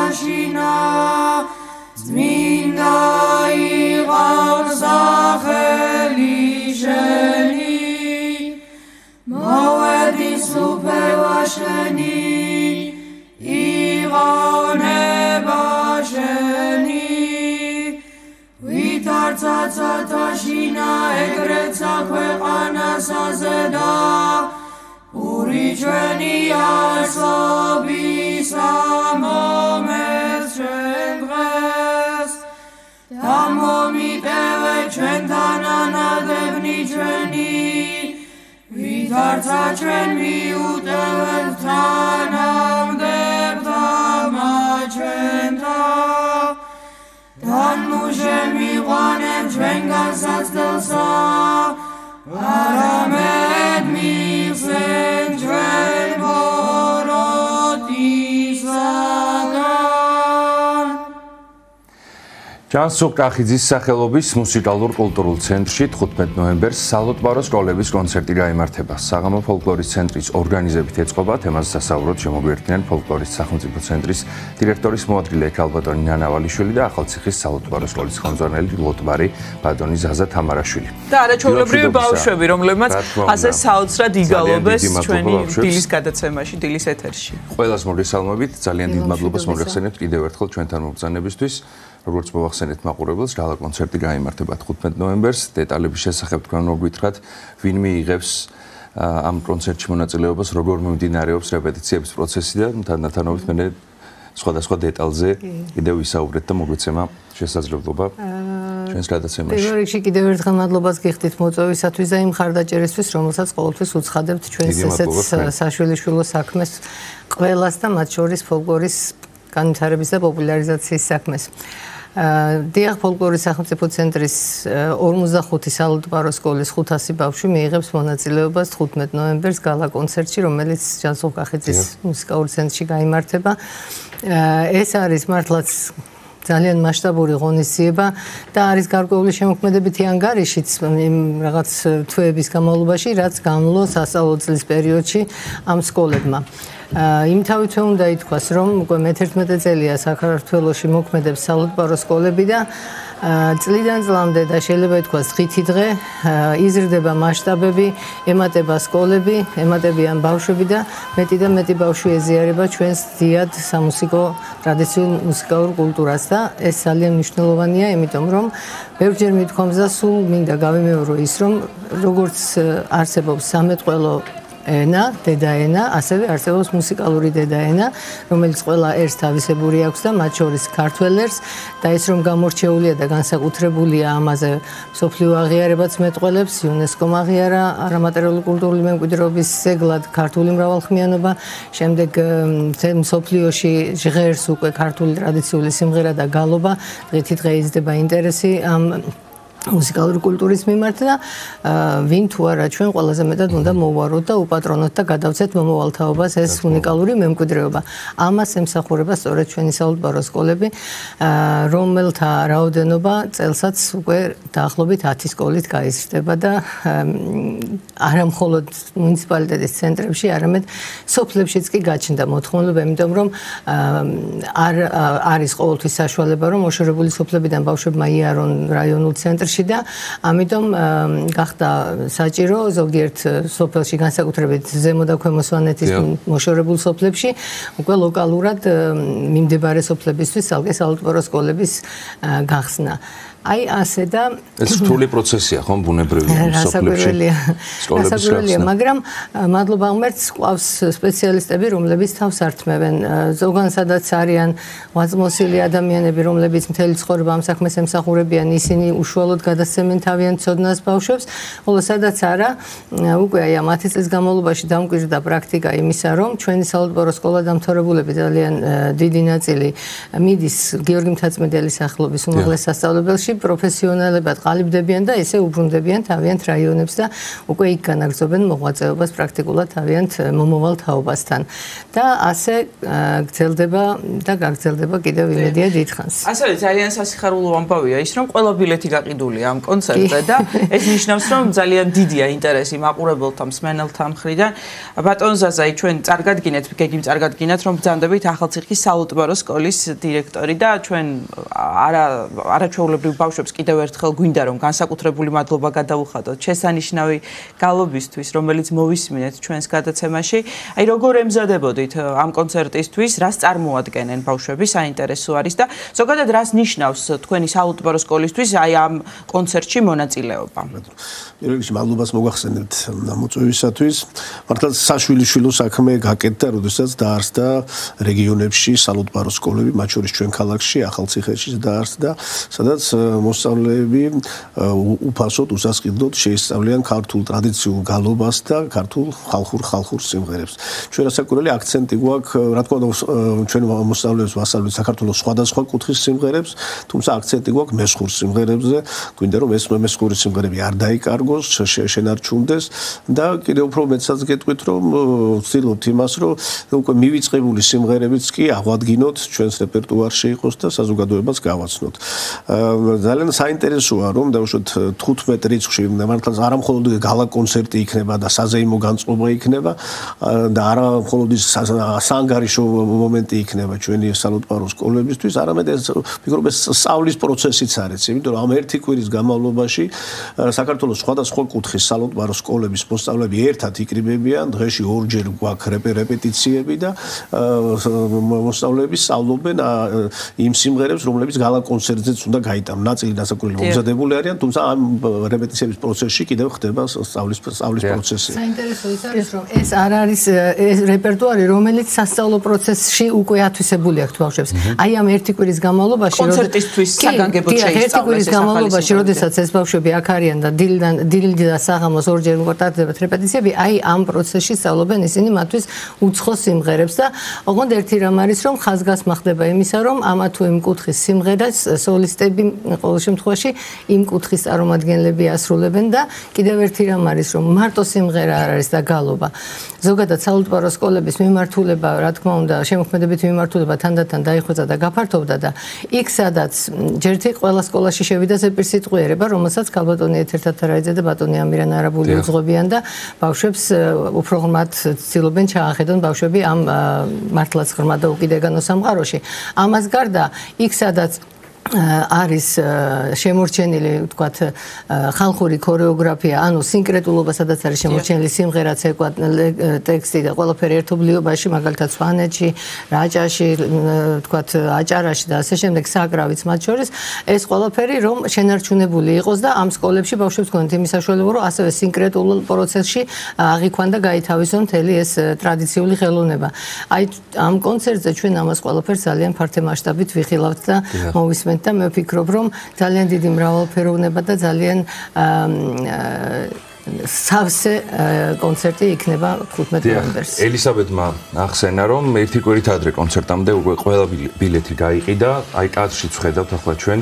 მაშინა წმინდა იყავს სახელი შენი მოვედის უფევა შენი იყავნება შენი ვითარცაცა შინა ეგრეცა ქვეყანასაზე და პური ჩვენი ასობისა მომეც ჩვენ დღეს და მომიტევე ჩვენთან ანადებნი ჩვენი ვითარცა ჩვენ მიუტევებ თანამდებთა ჩვენთან დანმუშე მიყვანებ ჩვენგან საცდელსა არამედ მიხსენ ჩვენ ბოროტისაგან ჯანსუღ კახიძის სახელობის მუსიკალურ-კულტურულ ცენტრში 15 ნოემბერს სალოტბარო სკოლების კონცერტი გაიმართება. საღამო ფოლკლორის ცენტრის ორგანიზებით ეწყობა თემაზე სასაუბროდ შემოგვიერთდნენ ფოლკლორის სახელმწიფო ცენტრის დირექტორის მოადგილე ექალბატონი ნანავალიშვილი და ახალციხის სალოტბარო სკოლის ხელმძღვანელი ლოტბარი ბატონი ზაზა თამარაშვილი. და არაჩვეულებრივი ბავშვები, რომლებმაც ასე საოცრად იგალობეს ჩვენი დილის გადაცემაში, დილის ეთერში. ყველას მოგესალმებით, ძალიან დიდ მადლობას მოგახსენებთ კიდევ ერთხელ ჩვენთან მობრძანებისთვის. როგორც მოვახსენეთ მაყურებელს, გალა კონცერტი გაიმართება 15 ნოემბერს. დეტალების შესახებ თქვენ მოგვითხრათ, ვინ მიიღებს ამ კონცერტში მონაწილეობას, როგორ მიმდინარეობს რეპეტიციების პროცესი და თანდათანობით მე სხვადასხვა დეტალზე კიდევ ვისაუბრეთ და მოგვეცემა შესაძლებლობა ჩვენს გადაცემაში. პირველ რიგში კიდევ ერთხელ მადლობას გიხდით მოწვევისათვის და იმ ხარდაჭერისთვის, რომელსაც ყოველთვის უცხადებთ ჩვენს ესეთ საშვილიშვილო საქმეს ყველას და მათ შორის ფოლკლორის განვითარების და პოპულარიზაციის საქმეს. დიახ, ფოლკლორის სახელმწიფო ცენტრის 45 სალოტბარო სკოლის 500 ბავშვი მიიღებს მონაწილეობას 15 ნოემბერს გალა კონცერტში, რომელიც ჯანსუღ კახიძის მუსიკალურ ცენტრში გაიმართება. ეს არის მართლაც ძალიან მასშტაბური ღონისძიება და არის გარკვეული შემოქმედებითი ანგარიშიც იმ რაღაც თვეების განმავლობაში, რაც გამლო სასწავლო წლის პერიოდში ამ სკოლებმა. იმთავით უნდა ითქვას, რომ უკვე მე-11 წელია საქართველოში მოქმედებს სალოტბარო სკოლები და წლიდან წლამდე და შეიძლება ითქვას დღითი დღე იზრდება მასშტაბები, ემატება სკოლები, ემატებიან ბავშვები და მეტი და მეტი ბავშვი ეზიარება ჩვენს დიად სამუსიკო ტრადიციულ მუსიკალურ კულტურას და ეს ძალიან მნიშვნელოვანია, იმიტომ რომ ბევრჯერ მithქვამს და სულ მინდა გავიმეორო ის, რომ როგორც არსებობს სამეთყველო ენა, დედაენა, ასევე არსებობს მუსიკალური დედაენა, რომელიც ყველა ერს თავისებური აქვს და მათ შორის ქართველ ერს და ეს რომ გამორჩეულია და განსაკუთრებულია ამაზე მსოფლიო აღიარებაც მეტყველებს, იუნესკომ აღიარა არამატერიალური კულტურული მემკვიდრეობის ძეგლად ქართული მრავალხმიანობა, შემდეგ მსოფლიოში ჟღერს უკვე ქართული ტრადიციული სიმღერა და გალობა, დღითი დღე იზრდება ინტერესი ამ მუსიკალური კულტურის მიმართ და ვინ თუ არა ჩვენ ყველაზე მეტად უნდა მოვუაროთ და უპატრონოთ და გადავცეთ მომავალ თაობას ეს უნიკალური მემკვიდრეობა. ამას ემსახურება სწორედ ჩვენი სალოტბარო სკოლები, რომელთა რაოდენობა წელსაც უკვე დაახლოებით 10 სკოლით გაიზრდება და არა მხოლოდ მუნიციპალიტეტის ცენტრებში, არამედ სოფლებშიც კი გაჩნდა მოთხოვნილება, იმიტომ რომ არის ყოველთვის საშუალება, რომ მოშორებული სოფლებიდან ბავშვებმა იარონ რაიონულ ცენტრში და ამიტომ გახდა საჭირო ზოგიერთ სოფელში განსაკუთრებით ზემო და ქვემო სვანეთის მოშორებულ სოფლებში უკვე ლოკალურად მიმდებარე სოფლებისთვის ალგე სალოტბარო სკოლების გახსნა. აი ასე და ეს რთული პროცესია, ხო, ბუნებრივი სოფლებში. სასაკვირველია, მაგრამ მადლობა ღმერთს, ყავს სპეციალისტები, რომლებიც თავს ართმევენ. ზოგან სადაც არიან ვაწმოსილი ადამიანები, რომლებიც მთელი ცხოვრება ამ საქმეს ემსახურებიან, ისინი უშუალოდ გადასცემენ თავიანთ ცოდნას ბავშვებს, ხოლო სადაც არა, უკვე აი ამ 10 წლის განმავლობაში დამკვირდა პრაქტიკა იმისა, რომ ჩვენი სალოტბარო სკოლა დამთავრებულები ძალიან დიდი ნაწილი მიდის გიორგი მთაწმიდელის სახელობის უმაღლეს სასწავლებელში სფეროში პროფესიონალებად ყალიბდებიან და ესე უბრუნდებიან თავიანთ რაიონებს და უკვე იქ განაგრძობენ მოღვაწეობას პრაქტიკულად თავიანთ მომავალ თაობასთან. და ასე გრძელდება და გაგრძელდება კიდევ იმედია დიდხანს. ასევე ძალიან სასიხარულო ამბავია ის, რომ ყველა ბილეთი გაყიდულია ამ კონცერტზე და ეს ნიშნავს, რომ ძალიან დიდია ინტერესი მაყურებელთა, მსმენელთა მხრიდან. ბატონ ზაზაი, ჩვენ წარგადგინეთ, გეგმით წარგადგინეთ, რომ ბრძანდებით ახალციხის საალტბარო სკოლის დირექტორი და ჩვენ არაჩვეულებრივ ბავშვებს კიდევ ერთხელ გვინდა რომ განსაკუთრებული მადლობა გადავუხადოთ შესანიშნავი გალობისთვის, რომელიც მოვისმინეთ ჩვენს გადაცემაში. აი როგორ ემზადებოდით ამ კონცერტისთვის, რას წარმოადგენენ ბავშვები, საინტერესო არის და ზოგადად რას ნიშნავს თქვენი საალტბარო სკოლისთვის აი ამ კონცერტში მონაწილეობა? პირველ რიგში მადლობას მოგახსენებთ მოწვევისათვის. მართლაც საშვილიშვილო საქმე გაკეთდა, როდესაც დაარსდა რეგიონებში საალტბარო სკოლები, მათ შორის ჩვენ ქალაქში, ახალციხეში დაარსდა, სადაც მოსწავლეები უფასოდ, უსასყიდლოდ შეისწავლიან ქართულ ტრადიციულ გალობას და ქართულ ხალხურ სიმღერებს. ჩვენ რასაკვირველი აქცენტი გვაქვს, რა თქმა უნდა, ჩვენ მოსწავლეებს ვასწავლეთ საქართველოს სხვადასხვა კუთხის სიმღერებს, თუმცა აქცენტი გვაქვს მესხურ სიმღერებზე. გვინდა რომ ეს მესხური სიმღერები არ დაიკარგოს, შენარჩუნდეს და კიდევ უფრო მეტსაც გეტყვით, რომ ვცდილობთ იმას, რომ უკვე მივიწყებული სიმღერებიც კი აღვადგინოთ ჩვენს რეპერტუარში იყოს და საზოგადოებას გავაცნოთ. ძალიან საინტერესოა, რომ დავუშვათ 15 რიცხვში მართლაც არა მხოლოდ გალა კონცერტი იქნება და საზეიმო განწყობა იქნება და არა მხოლოდ საანგარიშო მომენტი იქნება ჩვენი საალტბარო სკოლებისთვის, არამედ ეს ვფიქრობ ეს სწავლის პროცესიც არის, იმიტომ რომ ამ ერთი კვირის განმავლობაში საქართველოს სხვადასხვა კუთხის საალტბარო სკოლების მოსწავლეები ერთად იკრიბებიან, დღეში ორჯერ გვაქვს რეპეტიციები და მოსწავლეები სწავლობენ იმ სიმღერებს, რომლებიც გალა კონცერტზეც უნდა გაიტანონ. ნაწილი დასაკვირველი მომზადებული არიან, თუმცა ამ რეპეტიციების პროცესში კიდევ ხდება სწავლის პროცესი. საინტერესო ის არის, რომ ეს არ არის ეს რეპერტუარი, რომელიც სასწავლო პროცესში უკვე ათვისებული აქვს ბავშვებს. აი ამ ერთი კვირის განმავლობაში, კონცერტისთვის საგანგებოდ შეისწავლეს. ერთი კვირის განმავლობაში, როდესაც ეს ბავშვები აქ არიან და დილით და საღამოს ორჯერ მოვატარდებათ რეპეტიციები, აი ამ პროცესში სწავლობენ ისინი მათთვის უცხო სიმღერებს და ოღონდ ერთი რამ არის, რომ ხაზგასმა ხდება იმისა, რომ ამა თუ იმ კუთხის სიმღერას სოლისტები ყოველ შემთხვევაში იმ კუთხის წარმომადგენლები ასრულებენ და კიდევ ერთი რამ არის, რომ მარტო სიმღერა არ არის და გალობა. ზოგადად საალტბარო სკოლების მიმართულება, რა თქმა უნდა, შემოქმედებითი მიმართულება თანდათან დაიხვეწა და გაფართოვდა და იქ სადაც ჯერთი ყველა სკოლაში შევიდა ზეპირსიტყვიერება, რომელსაც ქალბატონი ეთერთათარაიძე და ბატონი ამირან არაბული უძღვებიან და ბავშვებს უფრო ღრმად ცდილობენ ჩაახედონ ბავშვები ამ მართლაც ღრმა და უკიდეგანო სამყაროში. ამას გარდა იქ სადაც არის შემორჩენილი, ვთქვათ, ხალხური ქორეოგრაფია, ანუ სინკრეტულობა, სადაც არის შემორჩენილი სიმღერა, ცეკვა, ტექსტი და ყველაფერი ერთობლიობაში, მაგალითად სვანეთში, რაჭაში, ვთქვათ, აჭარაში და ასე შემდეგ, საკრავიც მათ შორის, ეს ყველაფერი რომ შენარჩუნებული იყოს და ამ სკოლებში ბავშვებს გქონდეთ იმის საშუალება, რომ ასევე სინკრეტულ პროცესში აღიქვან და გაითავისონ მთელი ეს ტრადიციული ხელოვნება. აი ამ კონცერტზე ჩვენ ამას ყველაფერს ძალიან ფართე მასშტაბით ვიხილავთ და მოვისმენთ და მე ვფიქრობ, რომ ძალიან დიდი მრავალფეროვნება და ძალიან სავსე კონცერტი იქნება 15 ნოემბერს. ელისაბედმა ახსენა, რომ ერთი კვირით ადრე კონცერტამდე უკვე ყველა ბილეთი გაიყიდა, აი კადრშიც ვხედავთ ახლა ჩვენ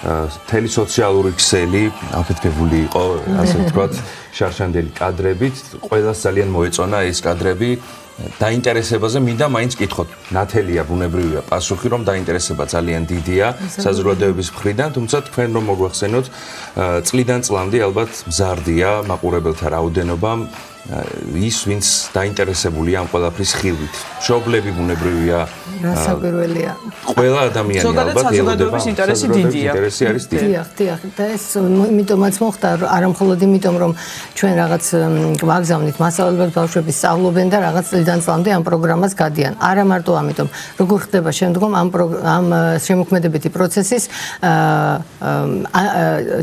მთელი სოციალური ქსელი აფეთქებული იყო, ასე ვთქვათ, შარშანდელი კადრებით, ყველას ძალიან მოეწონა ეს კადრები. დაინტერესებაზე მინდა მაინც კითხოთ. ნათელია ბუნებრივია პასუხი, რომ დაინტერესება ძალიან დიდია საზოგადოების მხრიდან, თუმცა თქვენ რომ მოგვახსენოთ, წლიდან წლამდე ალბათ მზარდია მაყურებელთა რაოდენობა, ის ვინც დაინტერესებულია ამ ყველაფრის ხილვით. მშობლები ბუნებრივია. რასაკვირველია. ყველა ადამიანი ალბათ საზოგადოების ინტერესი დიდია. ინტერესი არის დიდი. დიახ, და ეს იმიტომაც მოხდა, არა მხოლოდ იმიტომ, რომ ჩვენ რაღაც გვაგზავნით მასწავლებლებს ბავშვები სწავლობენ და რაღაც წლიდან წლამდე ამ პროგრამას გადიან. არა მარტო ამიტომ, როგორ ხდება შემდგომ ამ შემოქმედებითი პროცესის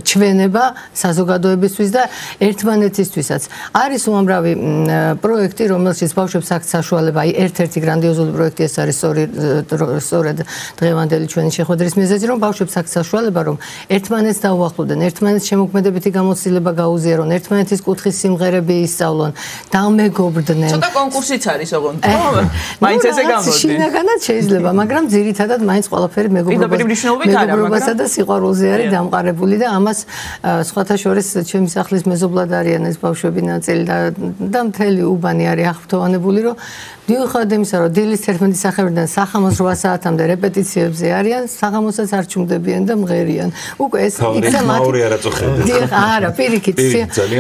ჩვენება საზოგადოებისთვის და ერთმანეთისთვისაც. არის უამრავი პროექტი, რომელშიც ბავშვებს აქვს საშუალება, აი ერთ-ერთი გრანდიოზული პროექტი ეს არის სწორედ დღევანდელი ჩვენი შეხვედრის მიზეზი, რომ ბავშვებს აქვს საშუალება, რომ ერთმანეთს დაუახლოვდნენ, ერთმანეთს შემოქმედებითი გამოცდილება გაუზიარონ, ერთმანეთის კუთხის სიმღერები ისწავლონ, დამეგობრდნენ. ცოტა კონკურსიც არის ოღონდ. მაინც ესე გამოდის. შინაგანად შეიძლება, მაგრამ ძირითადად მაინც ყველაფერი მეგობრობასა და სიყვარულზე არის დამყარებული და ამას სხვათა შორის ჩემი სახლის მეზობლად არიან ეს ბავშვები ნაწილი და მთელი უბანი არის აღფრთოვანებული, რომ მიუხედავად იმისა, რომ დილის 11 საათიდან სახამოს 8 საათამდე რეპეტიციებზე არიან, სახამოსაც არ ჩუმდებიან და მღერიან. უკვე ეს იქა მათი არა, პირიქით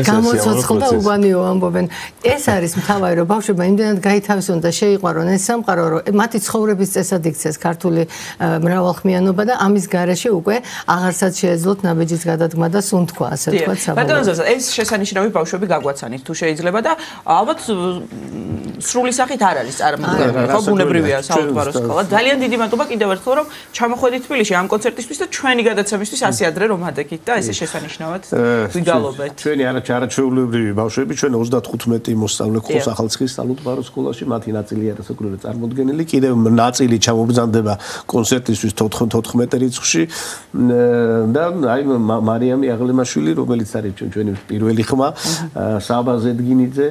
გამოცოცხლ და უბანიო ამბობენ. ეს არის მთავარი, რომ ბავშვებმა იმდენად გაითავისონ და შეიყვარონ ეს სამყარო, რომ მათი ცხოვრების წესად იქცეს ქართული მრავალხმიანობა და ამის გარეშე უკვე აღარსაც შეეძლოთ ნაბიჯის გადადგმა და სუნთქვა, ასე ვთქვათ, საბოლოოდ. ბატონო ზაზა, ეს შესანიშნავი ბავშვები გაგვაცანით თუ შეიძლება და ალბათ სრული სახით არ არის წარმოდგენილი, ხო, ბუნებრივია საუბარო სკოლა. ძალიან დიდი მადლობა კიდევ ერთხელ, რომ ჩამოხვედით თბილისში ამ კონცერტისთვის და ჩვენი გადაცემისთვის ასე ადრე რომ ადექით და ესე შესანიშნავად ვიგალობეთ. ჩვენი არაჩვეულებრივი ბავშვები, ჩვენ 35 მოსწავლე ყავს ახალციხის საუბარო სკოლაში, მათი ნაწილი არასაკურველი წარმოდგენილი, კიდევ ნაწილი ჩამობრძანდება კონცერტისთვის 14 რიცხვში და აი მარიამი აღლემაშვილი, რომელიც არის ჩვენი პირველი ხმა, საბა ზედგინიძე,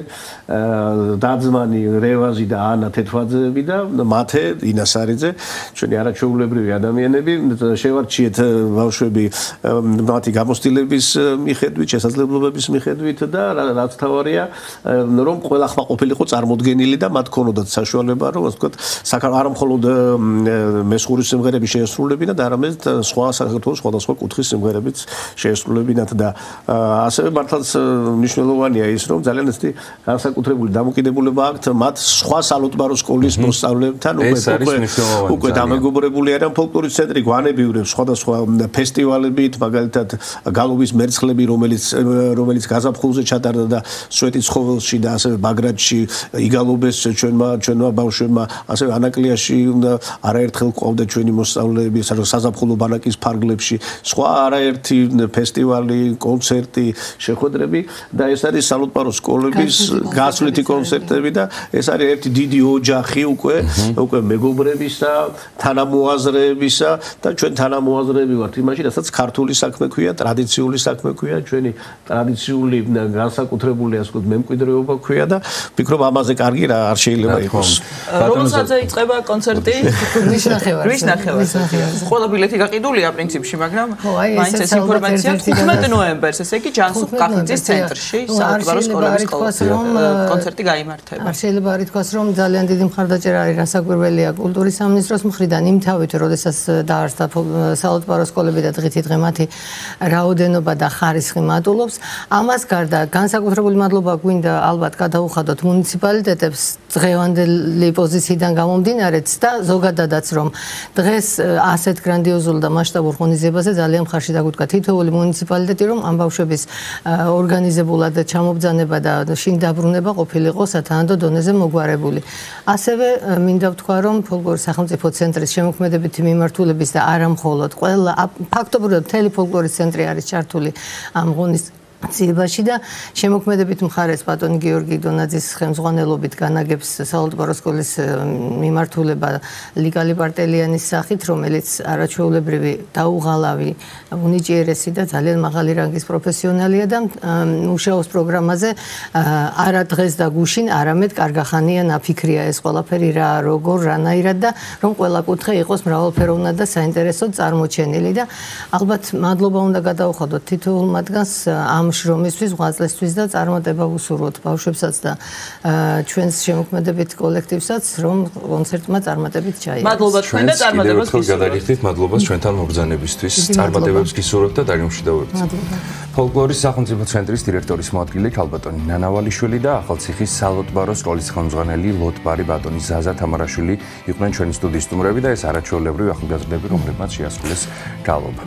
დაძმანი რევაზი და ანა თეთვაძეები და მათე ინასარიძე, ჩვენი არაჩვეულებრივი ადამიანები, შევარჩიეთ ბავშვები მათი გამოცდილების მიხედვით, შესაძლებლობების მიხედვით და რაც თავარია, რომ ყველა ხმა ყოფილიყო წარმოდგენილი და მათ ქონოდათ საშუალება, რომ ასე ვთქვათ, არა მხოლოდ მესხურის სიმღერები შეესრულებინათ, არამედ სხვა საქართველოს სხვადასხვა კუთხის სიმღერებიც შეესრულებინათ და ასევე მართლაც მნიშვნელოვანია ის, რომ ძალიან ისეთი განსაკუთრებული დამოკიდებულება აქვთ მათ სხვა სალუტბარო სკოლის მოსწავლეებთან უკვე დამეგობრებული არიან ფოლკლორის ცენტრი გვანებიურებს სხვადასხვა ფესტივალებით, მაგალითად გალობის მერცხლები, რომელიც გაზაფხულზე ჩატარდა და სვეტის ხოველში და ასევე ბაგრატში იგალობეს ჩვენმა ბავშვებმა, ასევე ანაკლიაში არაერთხელ ყავდა ჩვენი მოსწავლეები საზაფხულო ბანაკის ფარგლებში, სხვა არაერთი ფესტივალი, კონცერტი, შეხვედრები და ეს არის სალუტბარო სკოლების გასვლითი კონცერტები და ეს არის ერთი დიდი ოჯახი უკვე მეგობრებისა, თანამოაზრეებისა და ჩვენ თანამოაზრეები ვართ იმაში, რასაც ქართული საქმე ქვია, ტრადიციული საქმე ქვია, ჩვენი ტრადიციული განსაკუთრებული ასე ვთქვათ მემკვიდრეობა ქვია და ვფიქრობ ამაზე კარგი რა არ შეიძლება იყოს. რომელსაც იწყება კონცერტი? ვის ნახევარს? ყველა ბილეთი გაყიდულია პრინციპში, მაგრამ მაინც ეს ინფორმაცია 15 ნოემბერს, ესე იგი ჯანსუღ კახიძის ცენტრში საუბარო სკოლების კონცერტი გაიმართება. არ შეიძლება არ ითქვას, რომ ძალიან დიდი მხარდაჭერა არის რასაკვირველია კულტურის სამინისტროს მხრიდან იმთავით, როდესაც დაარსდა საუბარო სკოლები და დღითი დღე მათი რაოდენობა და ხარისხი მატულობს. ამას გარდა განსაკუთრებული მადლობა გვინდა ალბათ გადაუხადოთ მუნიციპალიტეტებს დღევანდელი პოზიციიდან გამომდინარეც და ზოგადადაც რომ დღეს ასეთ გრანდიოზულ და მასშტაბურ ღონისძიებაზე ძალიან მხარში დაგვიდგა თითოეული მუნიციპალიტეტი, რომ ამ ბავშვების ორგანიზებულად ჩამობრძანება და შინ დაბრუნება ყოფილიყო სათანადო დონეზე მოგვარებული. ასევე მინდა ვთქვა, რომ ფოლკლორის სახელმწიფო ცენტრის შემოქმედებითი მიმართულების და არა მხოლოდ ყველა ფაქტობრივად მთელი ფოლკლორის ცენტრი არის ჩართული ამ ღონისძიებაში და შემოქმედებით მხარეს ბატონი გიორგი დონაძის ხელმძღვანელობით განაგებს საუბარო სკოლის მიმართულება ლიგალი პარტელიანის სახით, რომელიც არაჩვეულებრივი დაუღალავი, უნიჭიერესი და ძალიან მაღალი რანგის პროფესიონალია და მუშაობს პროგრამაზე არა დღეს და გუშინ, არამედ კარგახანია ნაფიქრია ეს ყველაფერი რა, როგორ, რანაირად და რომ ყველა კუთხე იყოს მრავალფეროვნად და საინტერესოდ წარმოჩენილი და ალბათ მადლობა უნდა გადაუხადოთ თითოეულ მათგანს ამ შრომისთვის, ღვაწლისთვის და წარმატება ვუსურვოთ ბავშვებსაც და ჩვენს შემოქმედებით კოლექტივსაც, რომ კონცერტმა წარმატებით ჩაიარეს. მადლობა თქვენ და წარმატებას გისურვებთ. გადაგიხდით მადლობას ჩვენთან მობრძანებისთვის. წარმატებებს გისურვებთ და დაგემშვიდობებთ. ფოლკლორის სახელმწიფო ცენტრის დირექტორის მოადგილე ქალბატონი ნანავალიშვილი და ახალციხის საუბარო სკოლის ხელმძღვანელი ლოტბარი ბატონი ზაზა თამარაშვილი იყვნენ ჩვენი სტუდიის სტუმრები და ეს არაჩვეულებრივი ახალგაზრდები, რომლებმაც შეასრულეს გალობა.